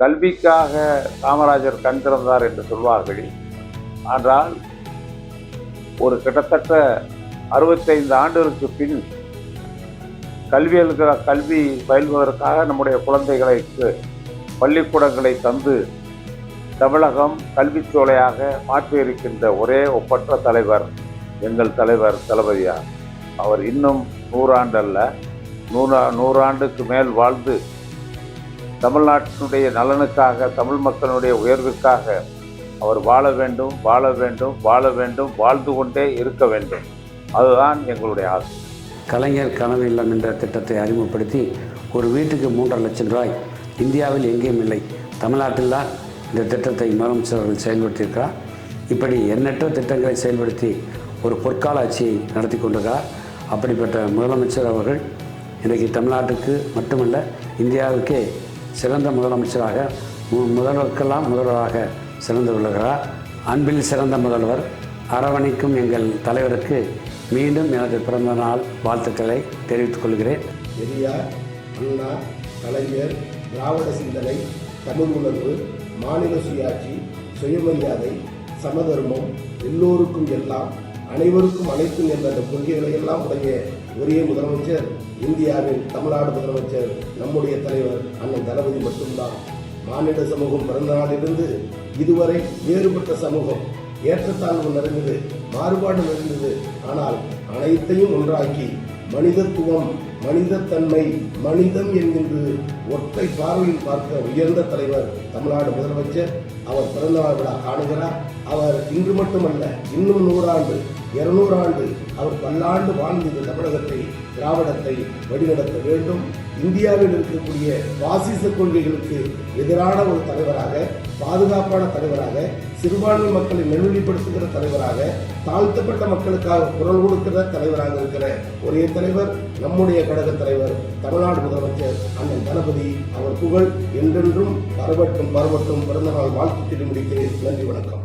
கல்விக்காக காமராஜர் கண் திறந்தார் என்று சொல்வார்கள். ஆனால் ஒரு கிட்டத்தட்ட 65 ஆண்டுகளுக்கு பின் கல்வி பயில்வதற்காக நம்முடைய குழந்தைகளுக்கு பள்ளிக்கூடங்களை தந்து தமிழகம் கல்விச்சோலையாக மாற்றியிருக்கின்ற ஒரே ஒப்பற்ற தலைவர் எங்கள் தலைவர் தளபதியார். அவர் இன்னும் 100 ஆண்டு அல்ல, 100 ஆண்டுக்கு மேல் வாழ்ந்து தமிழ்நாட்டினுடைய நலனுக்காக, தமிழ் மக்களுடைய உயர்வுக்காக அவர் வாழ வேண்டும், வாழ வேண்டும், வாழ வேண்டும், வாழ்ந்து கொண்டே இருக்க வேண்டும். அதுதான் எங்களுடைய ஆசை. கலைஞர் கனவு இல்லம் என்ற திட்டத்தை அறிமுகப்படுத்தி ஒரு வீட்டுக்கு 3.5 லட்சம் ரூபாய் இந்தியாவில் எங்கேயும் இல்லை, தமிழ்நாட்டில் தான் இந்த திட்டத்தை முதலமைச்சர் அவர்கள் செயல்படுத்தியிருக்கிறார். இப்படி எண்ணற்ற திட்டங்களை செயல்படுத்தி ஒரு பொற்கால ஆட்சியை நடத்தி கொண்டிருக்கிறார். அப்படிப்பட்ட முதலமைச்சர் அவர்கள் இன்றைக்கு தமிழ்நாட்டுக்கு மட்டுமல்ல இந்தியாவுக்கே சிறந்த முதலமைச்சராக, முதல்வருக்கெல்லாம் முதல்வராக சிறந்து விளங்குகிறார். அன்பில் சிறந்த முதல்வர், அரவணைக்கும் எங்கள் தலைவருக்கு மீண்டும் எனது பிறந்த நாள் வாழ்த்துக்களை தெரிவித்துக் கொள்கிறேன். பெரியார், அண்ணா, கலைஞர், திராவிட சிந்தனை, தமிழ் உணர்வு, மாநில சுயாட்சி, சுயமரியாதை, சமதர்மம், எல்லோருக்கும் எல்லாம், அனைவருக்கும் அனைத்தும் என்ற அந்த கொள்கைகளை எல்லாம் உடைய ஒரே முதலமைச்சர் இந்தியாவின் தமிழ்நாடு முதலமைச்சர் நம்முடைய தலைவர் அண்ணன் தளபதி மட்டும்தான். மாநில சமூகம் பிறந்த நாளிலிருந்து இதுவரை வேறுபட்ட சமூகம், ஏற்றத்தாழ்வு நிறைந்தது, மாறுபாடு நிறைந்தது. ஆனால் அனைத்தையும் ஒன்றாக்கி மனிதத்துவம், மனிதத்தன்மை, மனிதம் என்கின்ற ஒற்றை பார்வையில் பார்க்க உயர்ந்த தலைவர் தமிழ்நாடு முதலமைச்சர். அவர் பிறந்தநாள் விழா காணுகிறார். அவர் இன்று மட்டுமல்ல, இன்னும் 100 ஆண்டு, 200 ஆண்டு, அவர் பல்லாண்டு வாழ்ந்து இந்த தமிழகத்தை, திராவிடத்தை வழிநடத்த வேண்டும். இந்தியாவில் இருக்கக்கூடிய பாசிச கொள்கைகளுக்கு எதிரான ஒரு தலைவராக, பாதுகாப்பான தலைவராக, சிறுபான்மை மக்களை நல்வழிப்படுத்துகிற தலைவராக, தாழ்த்தப்பட்ட மக்களுக்காக குரல் கொடுக்கிற தலைவராக இருக்கிற ஒரே தலைவர் நம்முடைய கழக தலைவர் தமிழ்நாடு முதலமைச்சர் அண்ணன் தளபதி. அவர் புகழ் என்றென்றும் பரவட்டும் பரவட்டும். பிறந்தநாள் வாழ்த்து முடிக்கிறேன். நன்றி, வணக்கம்.